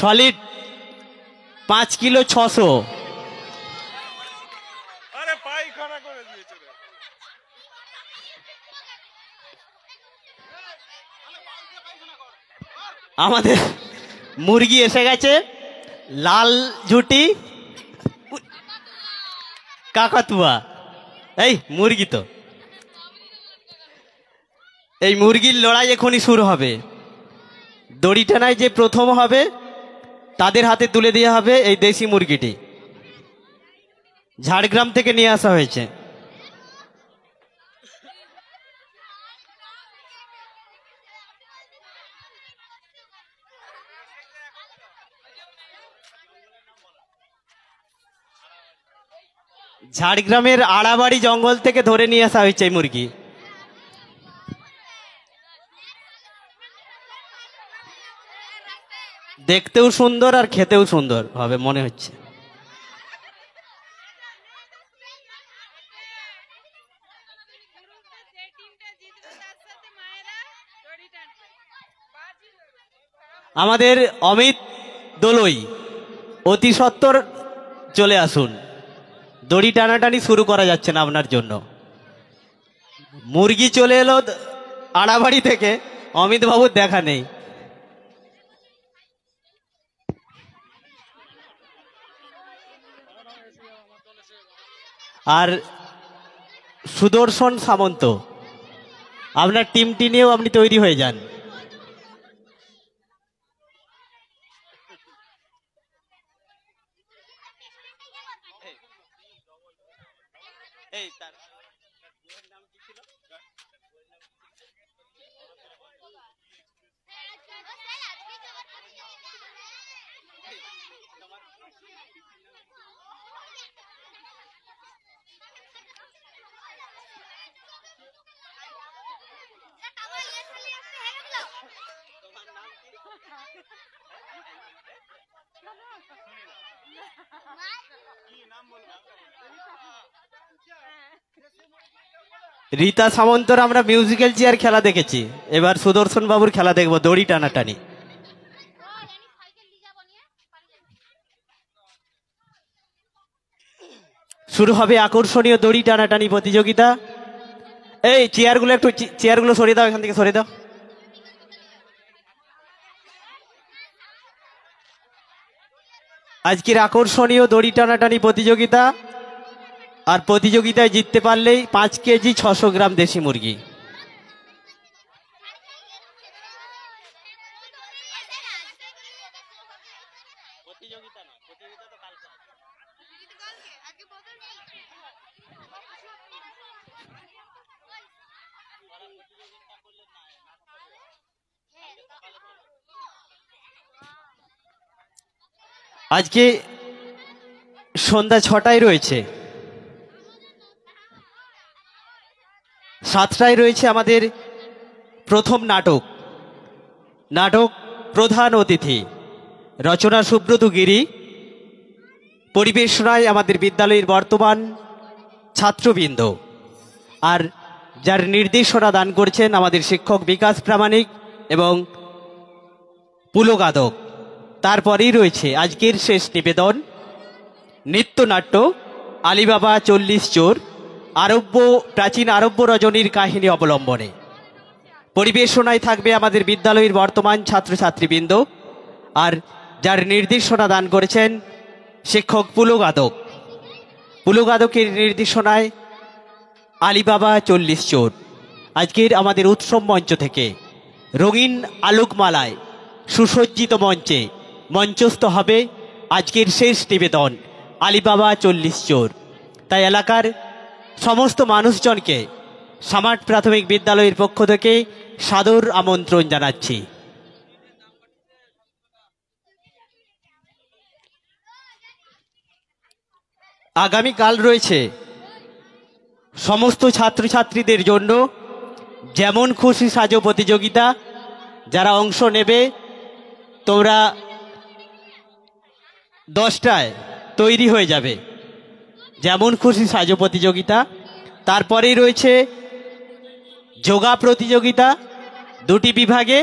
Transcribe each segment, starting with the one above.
Solid 5 kilo 600। আমাদের মুরগি এসে গেছে, লাল ঝুটি কাকাতুয়া। এই মুরগি তো, এই মুরগির লড়াই এখনই শুরু হবে। দড়ি টানায় যে প্রথম হবে তাদের হাতে তুলে দেওয়া হবে এই দেশি মুরগিটি। ঝাড়গ্রাম থেকে নিয়ে আসা হয়েছে। ঝাড়গ্রামের আড়াবাড়ি জঙ্গল থেকে ধরে নিয়ে আসা হয়েছে এই মুরগি। দেখতেও সুন্দর আর খেতেও সুন্দর হবে মনে হচ্ছে। আমাদের অমিত দোলই অতি সত্বর চলে আসুন, দড়ি টানাটানি শুরু করা যাচ্ছে না আপনার জন্য। মুরগি চলে এলো আড়াবাড়ি থেকে, অমিত বাবুর দেখা নেই। আর সুদর্শন সামন্ত, আপনার টিমটি নিয়েও আপনি তৈরি হয়ে যান। রীতা সামন্তর আমরা মিউজিক্যাল চেয়ার খেলা দেখেছি, এবার সুদর্শন বাবুর খেলা দেখবো দড়ি টানাটানি। শুরু হবে আকর্ষণীয় দড়ি টানাটানি প্রতিযোগিতা। এই চেয়ারগুলো একটু, চেয়ারগুলো সরিয়ে দাও, এখান থেকে সরিয়ে দাও। আজকের আকর্ষণীয় দড়ি টানাটানি প্রতিযোগিতা, আর প্রতিযোগিতায় জিততে পারলেই 5 কেজি 600 গ্রাম দেশি মুরগি। আজকে সন্ধ্যা 6টায় রয়েছে, 7টায় রয়েছে আমাদের প্রথম নাটক। নাটক প্রধান অতিথি রচনা সুব্রত গিরি, পরিবেশনায় আমাদের বিদ্যালয়ের বর্তমান ছাত্রবৃন্দ, আর যার নির্দেশনা দান করছেন আমাদের শিক্ষক বিকাশ প্রামাণিক এবং পুলগাদক। তারপরেই রয়েছে আজকের শেষ নিবেদন, নৃত্যনাট্য আলিবাবা 40 চোর, প্রাচীন আরব্য রজনীর কাহিনী অবলম্বনে। পরিবেশনায় থাকবে আমাদের বিদ্যালয়ের বর্তমান ছাত্রছাত্রীবৃন্দ, আর যার নির্দেশনা দান করেছেন শিক্ষক পুলগাদক। পুলগাদকের নির্দেশনায় আলিবাবা 40 চোর। আজকের আমাদের উৎসব মঞ্চ থেকে রঙিন আলোকমালায় সুসজ্জিত মঞ্চে মঞ্চস্থ হবে আজকের শেষ নিবেদন আলিবাবা 40 চোর। তাই এলাকার সমস্ত মানুষজনকে সামাট প্রাথমিক বিদ্যালয়ের পক্ষ থেকে সাদর আমন্ত্রণ জানাচ্ছি। আগামীকাল রয়েছে সমস্ত ছাত্রছাত্রীদের জন্য যেমন খুশি সাজো প্রতিযোগিতা। যারা অংশ নেবে তোমরা 10টায় তৈরি হয়ে যাবে, যেমন খুশি সাজো প্রতিযোগিতা। তারপরেই রয়েছে যোগা প্রতিযোগিতা 2টি বিভাগে,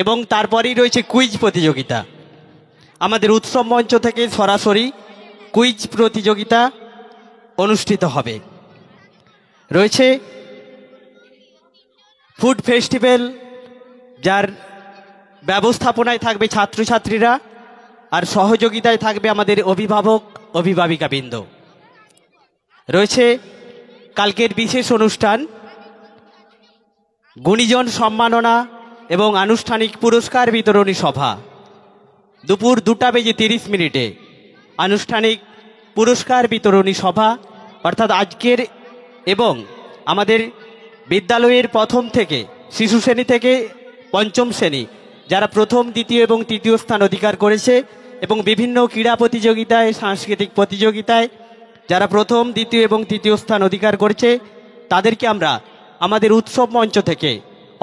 এবং তারপরেই রয়েছে কুইজ প্রতিযোগিতা। আমাদের উৎসব মঞ্চ থেকে সরাসরি কুইজ প্রতিযোগিতা অনুষ্ঠিত হবে। রয়েছে ফুড ফেস্টিভ্যাল, যার ব্যবস্থাপনায় থাকবে ছাত্রছাত্রীরা, আর সহযোগিতায় থাকবে আমাদের অভিভাবক অভিভাবিকাবৃন্দ। রয়েছে কালকের বিশেষ অনুষ্ঠান, গুণীজন সম্মাননা এবং আনুষ্ঠানিক পুরস্কার বিতরণী সভা। দুপুর 2:30 আনুষ্ঠানিক পুরস্কার বিতরণী সভা, অর্থাৎ আজকের এবং আমাদের বিদ্যালয়ের প্রথম থেকে শিশু শ্রেণী থেকে পঞ্চম শ্রেণী যারা প্রথম, দ্বিতীয় এবং তৃতীয় স্থান অধিকার করেছে এবং বিভিন্ন ক্রীড়া প্রতিযোগিতায়, সাংস্কৃতিক প্রতিযোগিতায় যারা প্রথম, দ্বিতীয় এবং তৃতীয় স্থান অধিকার করেছে, তাদেরকে আমরা আমাদের উৎসব মঞ্চ থেকে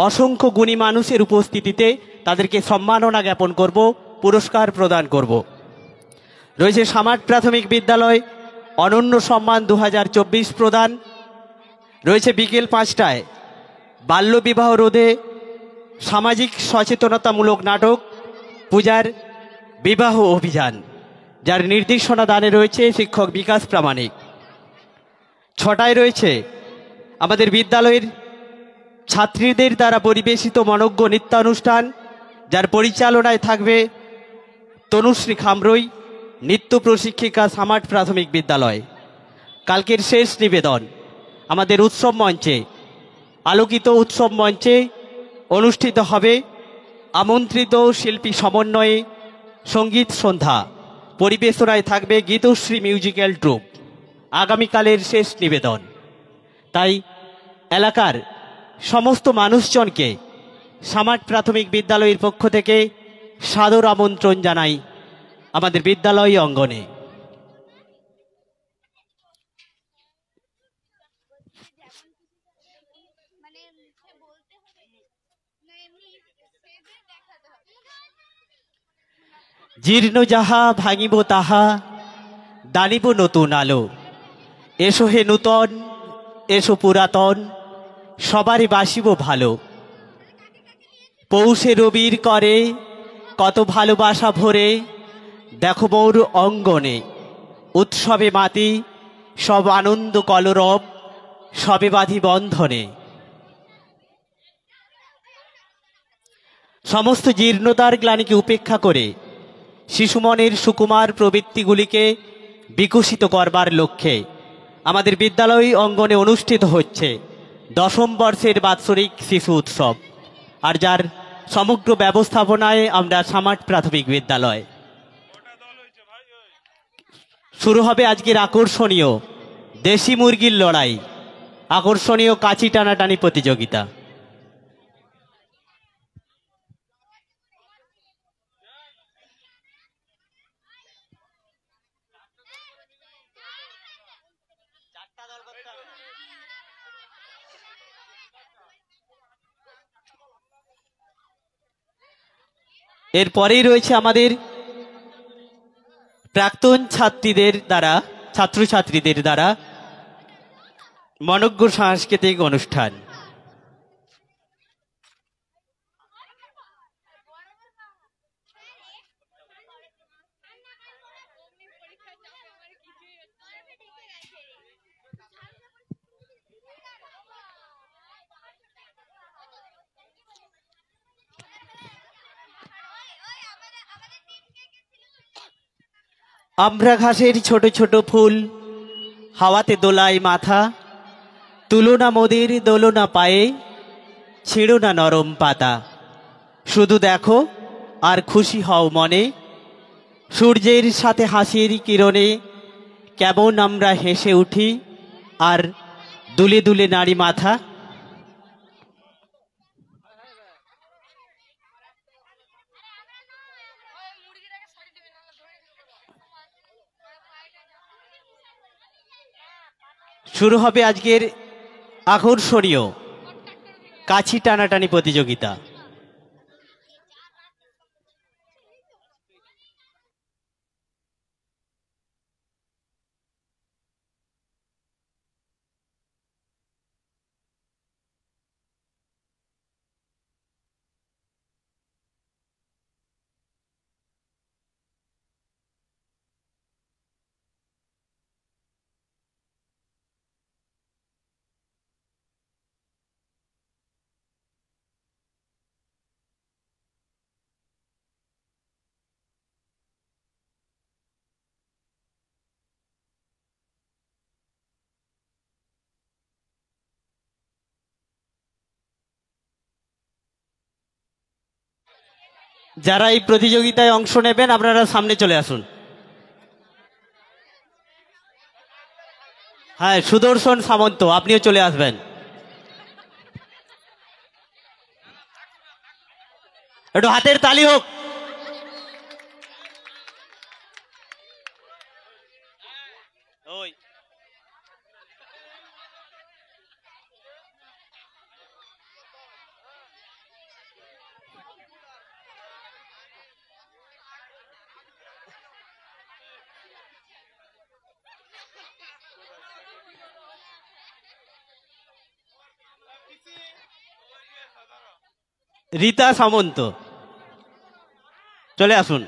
অসংখ্য গুণী মানুষের উপস্থিতিতে তাদেরকে সম্মাননা জ্ঞাপন করব, পুরস্কার প্রদান করব। রয়েছে সামাট প্রাথমিক বিদ্যালয় অনন্য সম্মান 2024 প্রদান। রয়েছে বিকেল 5টায় বাল্যবিবাহ রোধে সামাজিক সচেতনতামূলক নাটক পূজার বিবাহ অভিযান, যার নির্দেশনা দানে রয়েছে শিক্ষক বিকাশ প্রামাণিক। 6টায় রয়েছে আমাদের বিদ্যালয়ের ছাত্রীদের দ্বারা পরিবেশিত মনোজ্ঞ নৃত্যানুষ্ঠান, যার পরিচালনায় থাকবে তনুশ্রী খামরুই, নৃত্য প্রশিক্ষিকা, সামাট প্রাথমিক বিদ্যালয়। কালকের শেষ নিবেদন আমাদের উৎসব মঞ্চে, আলোকিত উৎসব মঞ্চে অনুষ্ঠিত হবে আমন্ত্রিত শিল্পী সমন্বয়ে সঙ্গীত সন্ধ্যা, পরিবেশনায় থাকবে গীতশ্রী মিউজিক্যাল ট্রুপ। আগামীকালের শেষ নিবেদন। তাই এলাকার সমস্ত মানুষজনকে সামাট প্রাথমিক বিদ্যালয়ের পক্ষ থেকে সাদর আমন্ত্রণ জানাই আমাদের বিদ্যালয় অঙ্গনে। জীর্ণ যাহা ভাঙিব তাহা দানিব নতুন আলো। এসো হে নূতন, এসো পুরাতন, সবারই বাসিব ভালো। পৌষে রবির করে কত ভালোবাসা ভরে, দেখো মোর অঙ্গনে উৎসবে মাতি সব আনন্দ কলরব, সবে বাঁধি বন্ধনে। সমস্ত জীর্ণতার গ্লানিকে উপেক্ষা করে শিশুমনের সুকুমার প্রবৃত্তিগুলিকে বিকশিত করবার লক্ষ্যে আমাদের বিদ্যালয় অঙ্গনে অনুষ্ঠিত হচ্ছে 10ম বর্ষের বাৎসরিক শিশু উৎসব, আর যার সমগ্র ব্যবস্থাপনায় আমরা সামাট প্রাথমিক বিদ্যালয়। শুরু হবে আজকের আকর্ষণীয় দেশি মুরগির লড়াই, আকর্ষণীয় কাঁচি টানাটানি প্রতিযোগিতা। এরপরেই রয়েছে আমাদের প্রাক্তন ছাত্রছাত্রীদের দ্বারা মনোজ্ঞ সাংস্কৃতিক অনুষ্ঠান। আমড়া ঘাসের ছোট ছোট ফুল হাওয়াতে দোলায় মাথা, তুলনা মোদের দোলনা পায়ে, ছেড়ো না নরম পাতা। শুধু দেখো আর খুশি হও মনে, সূর্যের সাথে হাসির কিরণে কেমন আমরা হেসে উঠি, আর দুলে দুলে নারী মাথা। শুরু হবে আজকের আকর্ষণীয় কাছি টানাটানি প্রতিযোগিতা। যারা এই প্রতিযোগিতায় অংশ নেবেন আপনারা সামনে চলে আসুন। হ্যাঁ, সুদর্শন সামন্ত আপনিও চলে আসবেন। একটু হাতের তালি হোক। ওই রীতা সামন্ত চলে আসুন।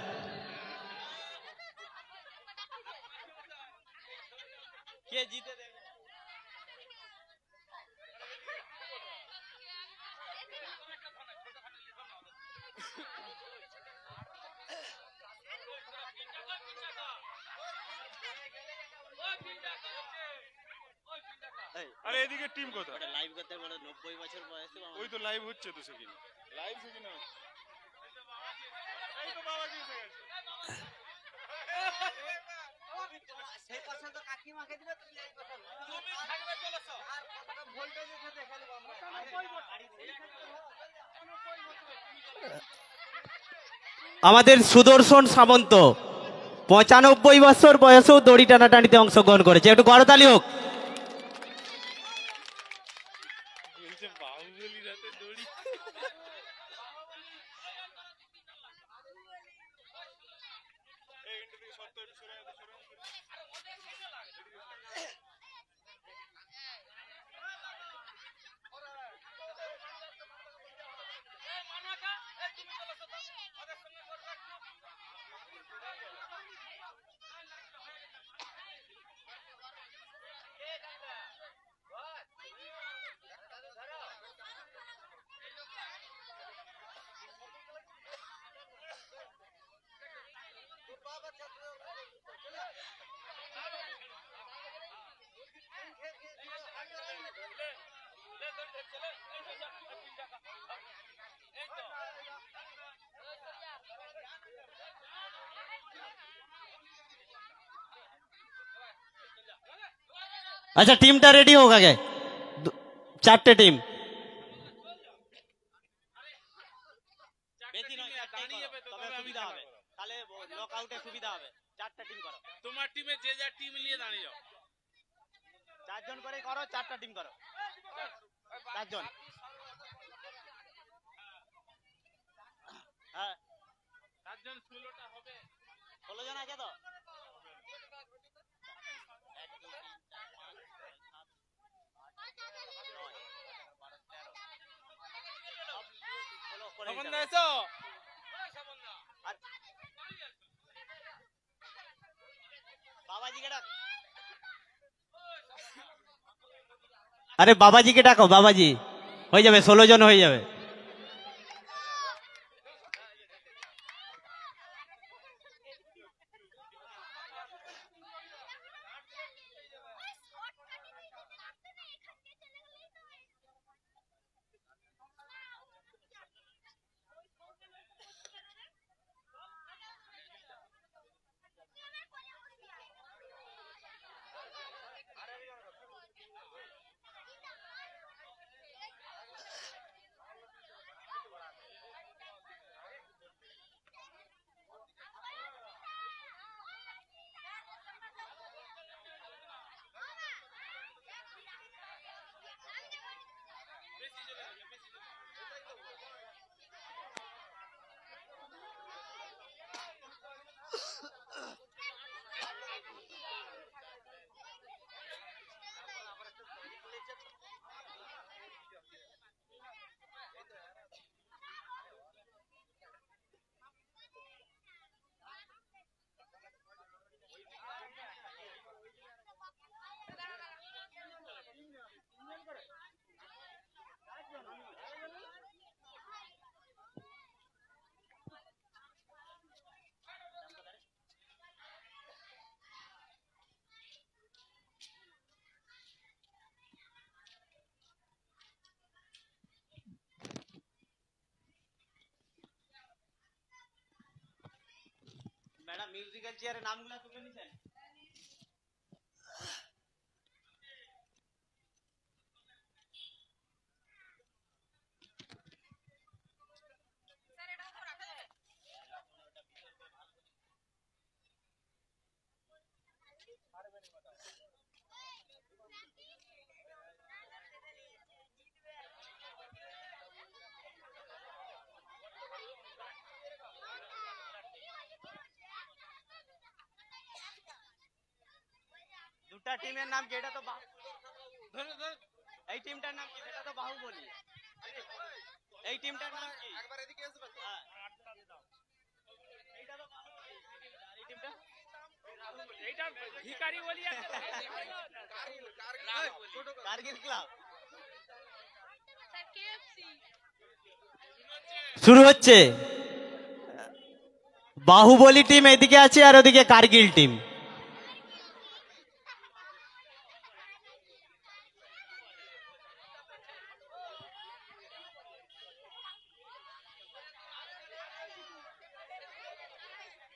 আরে এদিকে টিম কোথায়? লাইভ করতে বলে 90 বছর বয়সে ওই তো লাইভ হচ্ছে তো সেখানে। লাইভ সেখানে হচ্ছে। এই তো বাবা কি এসে গেছে। সেই কথা তো কাকিমাকে দিবে তুমি এই কথা তুমি থাকবে চলেছো আর কথাটা ভোল্টেজের সাথে খেলবো আমরা আমাদের সুদর্শন সামন্ত 95 বছর বয়সেও দড়ি টানাটানিতে অংশগ্রহণ করেছে, একটু করতালি হোক। বলছে বাহুবলি রাতে দড়ি। এই ইন্টার থেকে সত্য একটু সরে যাও, সরে আচ্ছা, টিমটা রেডি হোক আগে। 4টে টিম। তোমার টিমে যে যা টিম নিয়ে দাঁড়িয়ে যাও। 4 জন করে করো, 4টা টিম করো। 4 জন। হ্যাঁ, 4 জন 16টা হবে। 16 জন আছে তো? তখন এসো। আরে বাবাজিকে ডাকো, বাবাজি হয়ে যাবে, 16 জন হয়ে যাবে। মিউজিক্যাল চেয়ারের নামগুলো তুলে নিছেন? দুটা টিমের নাম কি? এটা তো এই টিমটার নাম কি? সেটা তো বাহুবলী। এই টিমটার নাম কি? একবার এদিকে আসবে তো। এইটা তো বাহুবলী। এই টিমটা এইটা ভিখারি বলি আছে কারগিল ক্লাব। শুরু হচ্ছে। বাহুবলী টিম এদিকে আছে আর ওদিকে Kargil team.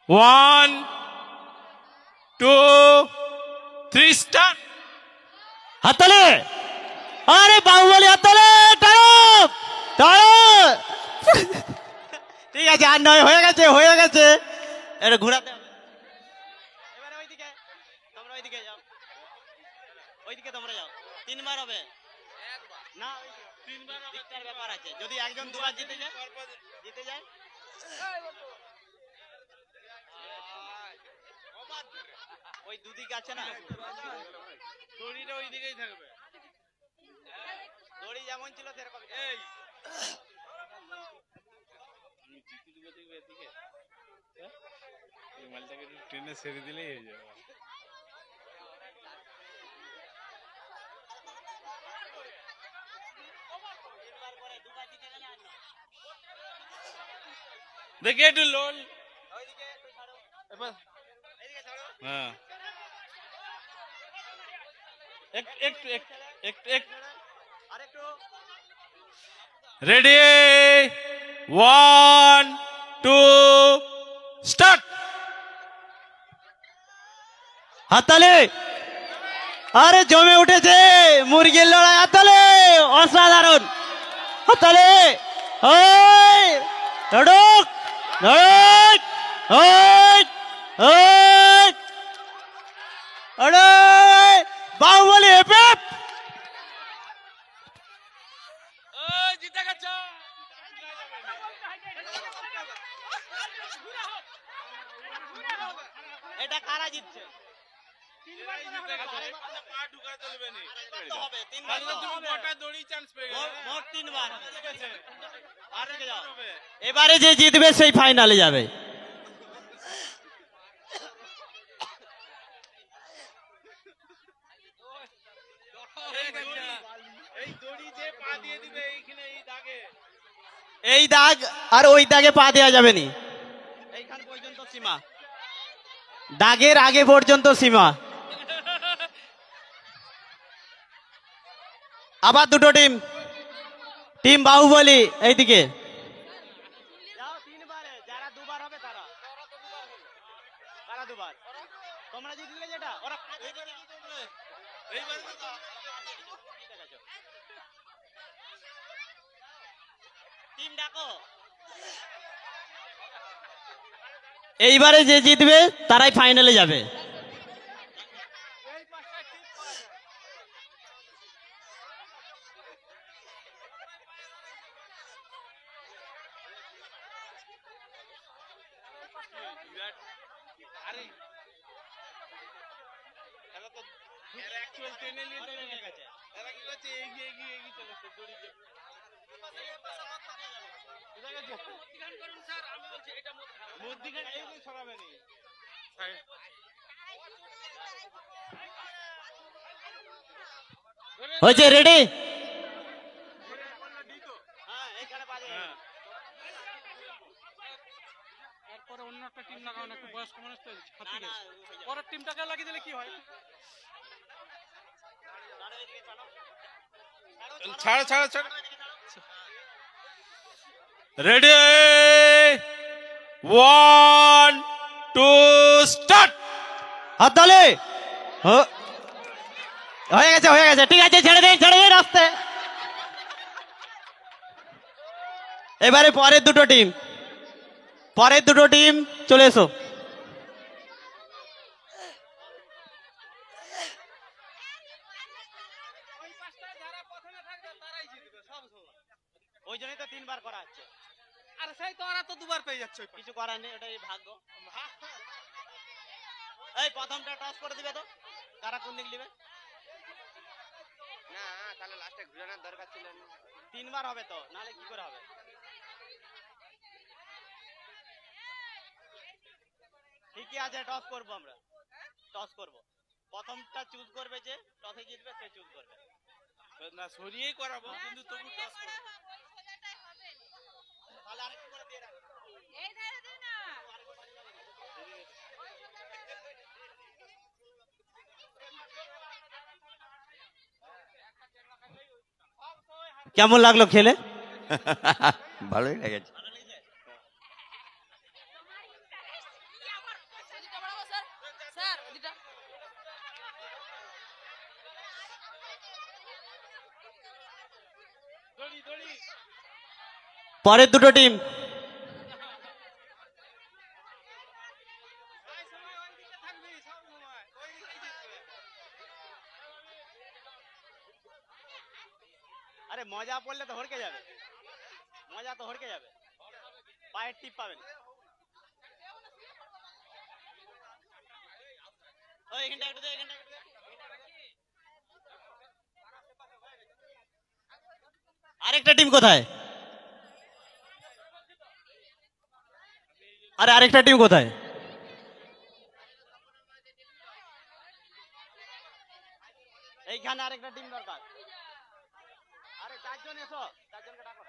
One two three start. হাততালি! আরে বাহুবলী হাততালি! টানো! টানো! ঠিক আছে, আর নয়, হয়ে গেছে, হয়ে গেছে। এটা ঘোরাতে হবে। এবারে ওইদিকে, তোমরা ওইদিকে যাও। ওইদিকে তোমরা যাও। 3 বার হবে। না, 3 বার দিকটার ব্যাপার আছে। যদি একজন দুবার জিতে যায়, ওই দুদিক আছে না, দড়িটা ওই দিকেই থাকবে। দড়ি যেমন ছিল সেরকম। এই আমি জিতে দিব দেখবে এদিকে। এই মালটাকে একটু ট্রেনে ছেড়ে দিলেই হয়ে যাবে। দেখে একটু লোল। এবার হ্যাঁ, একটু একটু একটু একটু আরেকটু। Ready, 1 2 start. হাততালি! আরে জমে উঠেছে মুরগির লড়াই। হাততালি! অসাধারণ হাততালি! ওই ধড়ক ধড়ক! ওই ওই! আরে বাহুবলী এপেপ! জিতে গেছে। এটা কারা জিতছে? পা ঢুকাতে দেবে নি। হবে 3 বার তাহলে তুমি গোটা দড়ি চান্স পেয়ে গেলে। মোট 3 বার হবে। ঠিক আছে, আর রেখে যাও। হবে। এবারে যে জিতবে সেই ফাইনালে যাবে। এই দড়ি যে পা দিয়ে দিবে এইখানে এই দাগে। এই দাগ আর ওই দাগে পা দেওয়া যাবে নি। এইখান পর্যন্ত সীমা, দাগের আগে পর্যন্ত সীমা। আবার দুটো টিম, টিম বাহুবলী এইদিকে। যারা দুবার হবে তারা, কারা দুবার? তোমরা জিতলে যেটা ওরা টিম ডাকো। এইবারে যে জিতবে তারাই ফাইনালে যাবে। আরে এরা তো এরা অ্যাকচুয়াল ট্রেনে নিয়ে গেছে। এরা কি করছে? এগিয়ে এগিয়ে এগিয়ে চলেছে দড়ি যে। মধ্যিখানে এই যে সরাবে নি। হয়েছে, রেডি? এরপরে অন্য একটা টিম লাগাও না, একটু বয়স্ক মানুষ তো হাতি গেছে। পরের টিমটাকে লাগিয়ে দিলে কি হয়? ছাড়ো ছাড়ো ছাড়ো। Ready, 1 2 start. হাততালি। হয়ে গেছে হয়ে গেছে, ঠিক আছে, ছেড়ে দিন আস্তে। এবারে পরের দুটো টিম চলে এসো। ওই পাঁচটায় যারা প্রথমে থাকবে তারাই জিতবে সব সময়। ওই জন্যই তো 3 বার করা হচ্ছে। আর সেই তো ওরা তো দুবার পেয়ে যাচ্ছে ওই কিছু করার নেই, ওটাই ভাগ্য। এই প্রথমটা টস করে দিবে তো, কারা কোন দিক দিবে? না তাহলে লাস্টে ঘুরানোর দরকার ছিল না। 3 বার হবে তো, নাহলে কি করে হবে? ঠিকই আছে, টস করবো আমরা, টস করবো। প্রথমটা চুজ করবে, যে টসে জিতবে সে চুজ করবে। না সরিয়েই করাবো, কিন্তু তবু টস করবো। তাহলে আরেকটু করে দিয়ে রাখো। কেমন লাগলো খেলে? ভালোই লেগেছে। পরের দুটো টিম। আরে মজা পড়লে তো হড়কে যাবে, মজা তো হড়কে যাবে, পায়ের টিপ পাবেন। এখানটা একটু দে, এখানটা একটু দে। আরেকটা টিম কোথায়? আরে আরেকটা টিম কোথায়? এইখানে আরেকটা টিম দরকার। আরে 4 জন এসো, 4 জনকে ডাকো।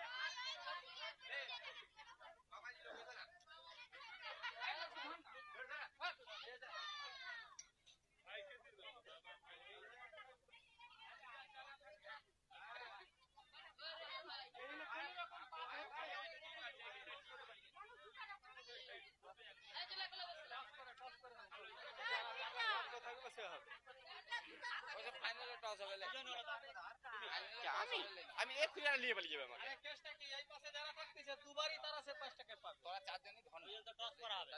আমি এক প্লেয়ার নিয়ে পালিয়ে যাবে আমাকে। আরে কেসটা কি, এই পাশে যারা থাকতেছে দুবারই তারা সে 5 টাকা পাবে। তোরা চারজনই ধন তো টস করা হবে।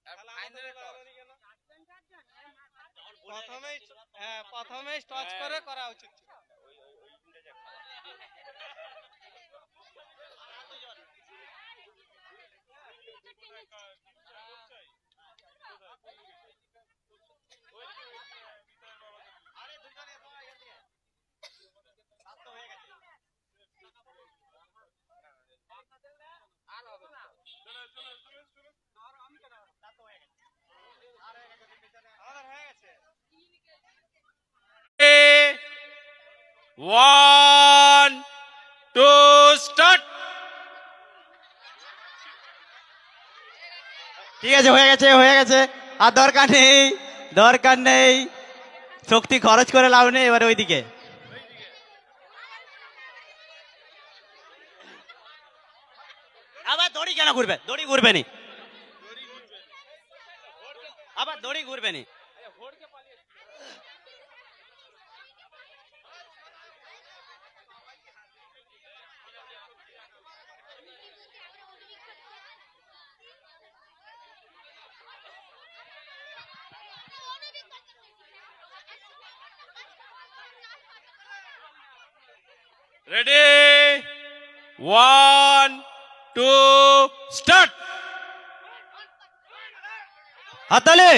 আর ফাইনালে প্রথমেই টচ করে করা উচিত ছিল। One to start. ঠিক আছে, হয়ে গেছে, আর দরকার নেই, শক্তি খরচ করে লাভ নেই। এবারে ওইদিকে আবার দড়ি কেন ঘুরবে? দড়ি ঘুরবে নি, আবার দড়ি ঘুরবে নি। Ready, one to start. হাততালি।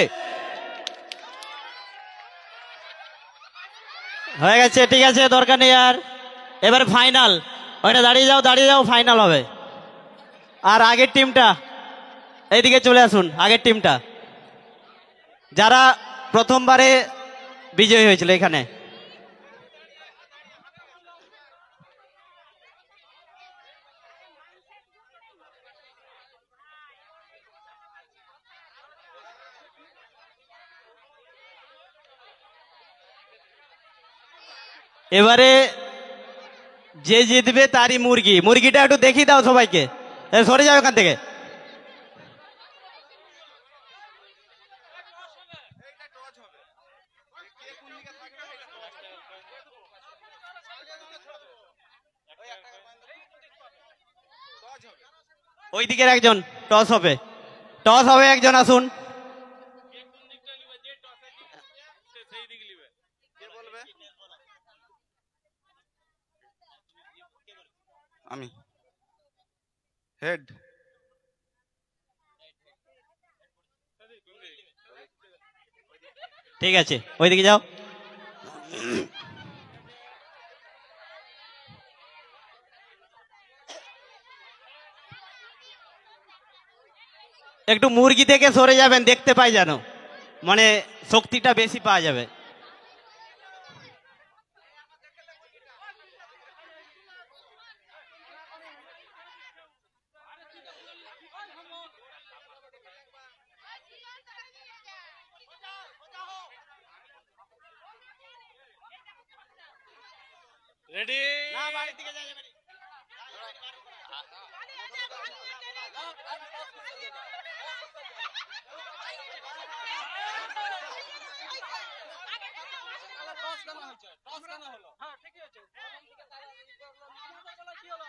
হয়ে গেছে, ঠিক আছে, দরকার নেই আর। এবার ফাইনাল, ওইটা দাঁড়িয়ে যাও, ফাইনাল হবে। আর আগের টিমটা এইদিকে চলে আসুন, আগের টিমটা যারা প্রথমবারে বিজয়ী হয়েছিল এখানে। এবারে যে জিতবে তারই মুরগিটা একটু দেখিয়ে দাও সবাইকে, সরে যাও এখান থেকে। ওই দিকের একজন টস হবে, টস হবে, একজন আসুন। আমি হেড। ঠিক আছে, ওইদিকে যাও। একটু মুরগি থেকে সরে যাবেন, দেখতে পাই যেন, মানে শক্তিটা বেশি পাওয়া যাবে। রেডি? না, বাড়ির দিকে যাওয়া যাবে না। হ্যাঁ, ঠিকই আছে। কি হলো?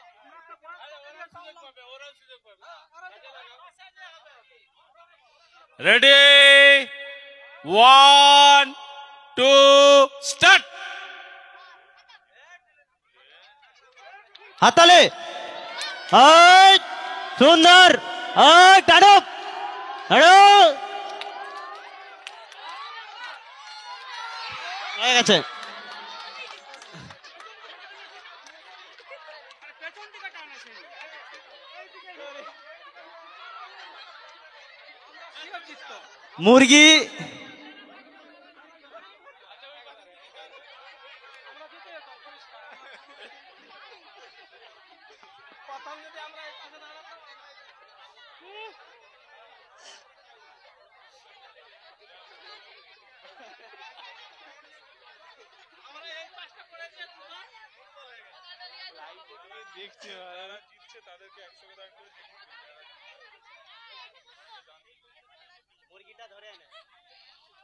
Ready, 1 2 start. হাততালি। এই, সুন্দর। এই, টানো টানো। হয়ে গেছে। পেছন দিকে টানেছে। কি হচ্ছিস তো? মুরগি প্রথম যদি আমরা এই পাশে দাঁড়াতাম, আমরা এই পাশটা করেছি তোমার। দেখছি যারা জিতছে তাদেরকে 100 করে করে মুরগিটা ধরে এনে,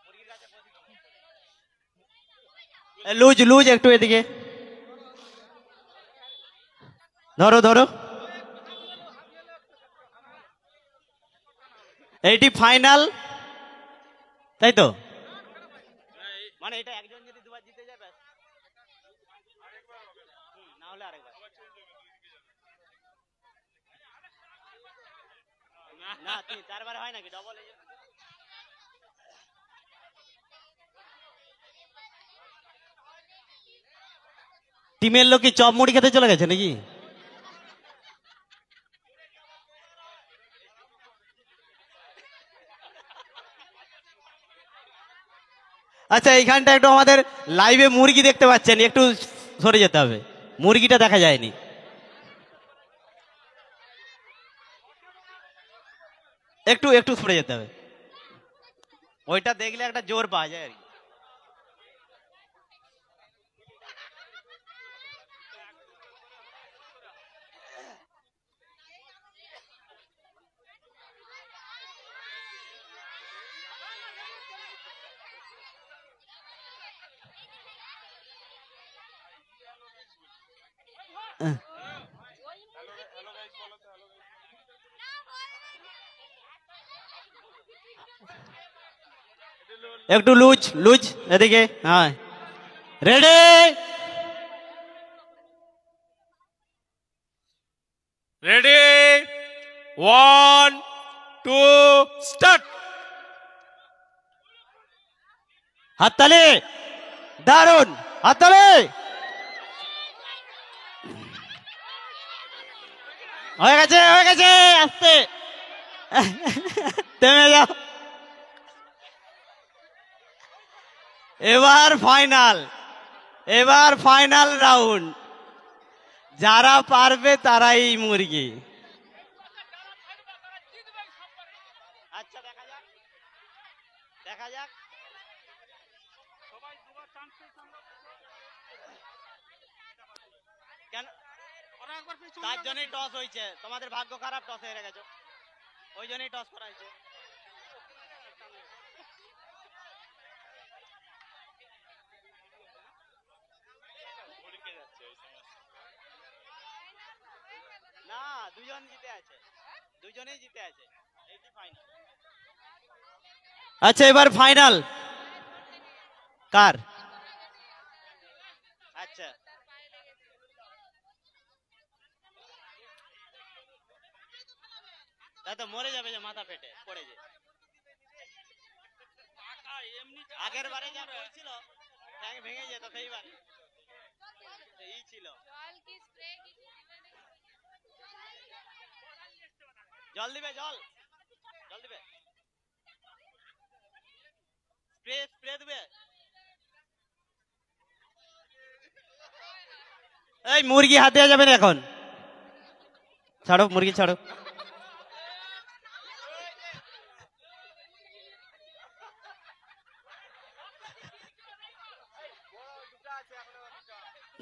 মুরগির কাছে লুজ লুজ, একটু এদিকে ধরো ধরো। এইটি ফাইনাল, তাই তো? মানে এটা একজন যদি দুবার জিতে যায় ব্যাস, না হলে আরেকবার। না, 4 বার হয় নাকি ডবল? টিমের লোক কি চপ মুড়ি খেতে চলে গেছে নাকি? আচ্ছা, এইখানটা একটু আমাদের লাইভে মুরগি দেখতে পাচ্ছেন, একটু সরে যেতে হবে, মুরগিটা দেখা যায়নি। একটু একটু সরে যেতে হবে, ওইটা দেখলে একটা জোর পাওয়া যায় আর কি। একটু লুজ লুজ, এদিকে। হ্যাঁ, রেডি, রেডি, 1 2 স্টার্ট। হাততালি, দারুন, হাততালি। হয়ে গেছে হয়ে গেছে, আস্তে থেমে যাও। এবার ফাইনাল, এবার ফাইনাল রাউন্ড, যারা পারবে তারাই মুরগি। আচ্ছা, দেখা যাক, দেখা যাক। সবাই দুবার চান্স পেয়েছে, আমরা কেন? ওরা একবার পেছন তার জন্যই টস হয়েছে, তোমাদের ভাগ্য খারাপ, টস হেরে গেছো, ওই জন্যই টস করা হয়েছে। না, দুজন জিতে আছে। দুজনেই জিতে আছে, এইটি ফাইনাল। আচ্ছা এবার ফাইনাল কার? আচ্ছা তা তো মরে যাবে যে মাথা ফেটে পড়ে যে। আগের বারে যা পড়ছিল ট্যাঙ্ক ভেঙে যেত সেইবারে এই ছিল। জল দিবে, জল জল দিবে, স্প্রে স্প্রে দিবে। এই মুরগি হাত দেওয়া যাবে না এখন, ছাড়ো মুরগি ছাড়ো।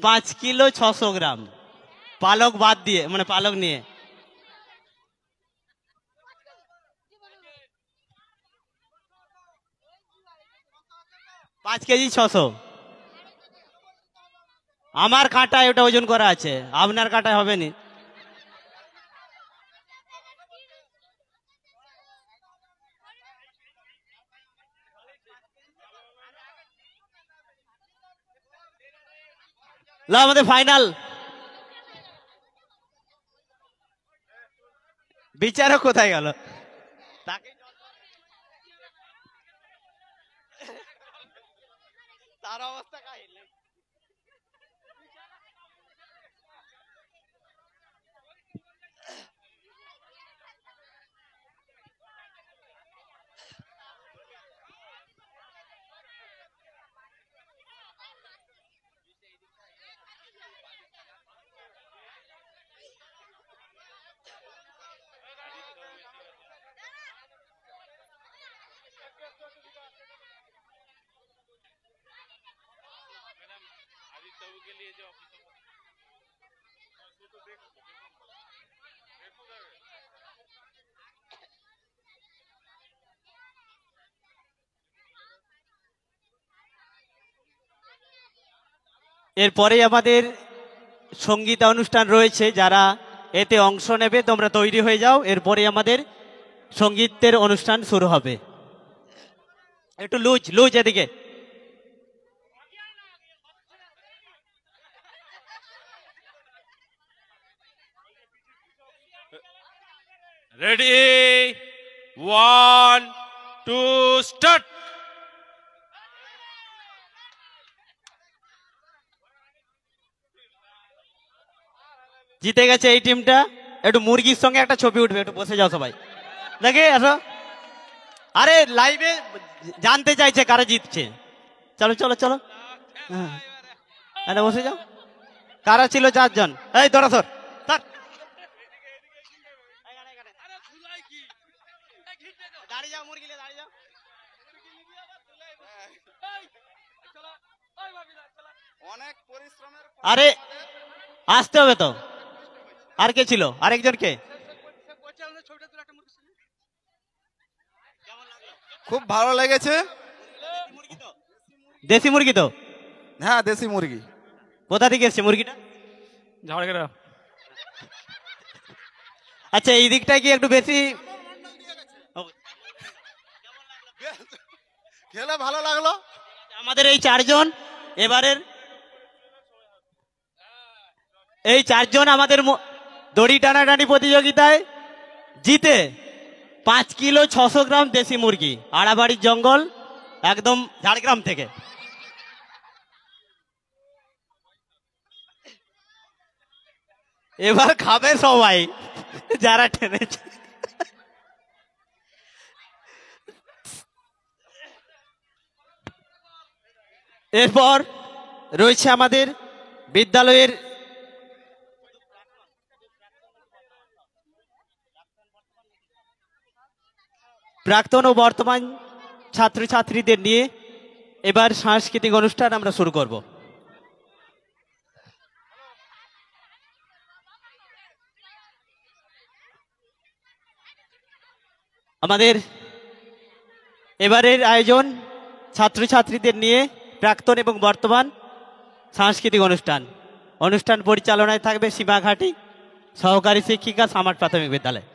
পাঁচ কিলো 600 গ্রাম পালক বাদ দিয়ে, মানে পালক নিয়ে। পাঁচ কেজি 600। আমার কাঁটায় ওটা ওজন করা আছে, আপনার কাঁটায় হবে না। লা আমাদের ফাইনাল বিচারক কোথায় গেল? তাকে তার অবস্থা কাহিল। এরপরে আমাদের সঙ্গীত অনুষ্ঠান রয়েছে, যারা এতে অংশ নেবে তোমরা তৈরি হয়ে যাও। এরপরে আমাদের সঙ্গীতের অনুষ্ঠান শুরু হবে। একটু লুজ লুজ এদিকে। Ready 1 2 start. জিতে গেছে এই টিমটা। একটু মুরগির সঙ্গে একটা ছবি উঠবে, একটু বসে যাও সবাই। দেখে আসো, আরে লাইভে জানতে চাইছে কারা জিতছে। চলো চলো চলো, আরে বসে যাও। কারা ছিল 4 জন? এই ধরো ধর ধর। দাঁড়িয়ে যাও মুরগিলে, দাঁড়িয়ে যাও। অনেক পরিশ্রমের আরে আসতে হবে তো। আর কে ছিল? আরেকজন কে? খুব ভালো লেগেছে। দেশি মুরগি তো? হ্যাঁ দেশি মুরগি। কোথা থেকে এসছে মুরগিটা? ঝাড়গ্রাম। আচ্ছা এই দিকটায় কি একটু বেশি খেলে ভালো লাগলো। আমাদের এই 4 জন এবারের এই 4 জন আমাদের দড়ি টানাটানি প্রতিযোগিতায় জিতে 5 কিলো 600 গ্রাম দেশি মুরগি, আড়াবাড়ির জঙ্গল, একদম ঝাড়গ্রাম থেকে। এবার খাবে সবাই যারা টেনেছে। এরপর রয়েছে আমাদের বিদ্যালয়ের প্রাক্তন ও বর্তমান ছাত্রছাত্রীদের নিয়ে এবার সাংস্কৃতিক অনুষ্ঠান আমরা শুরু করব। আমাদের এবারের আয়োজন ছাত্রছাত্রীদের নিয়ে প্রাক্তন এবং বর্তমান সাংস্কৃতিক অনুষ্ঠান। অনুষ্ঠান পরিচালনায় থাকবে সীমা ঘাটি, সহকারী শিক্ষিকা, সামার প্রাথমিক বিদ্যালয়।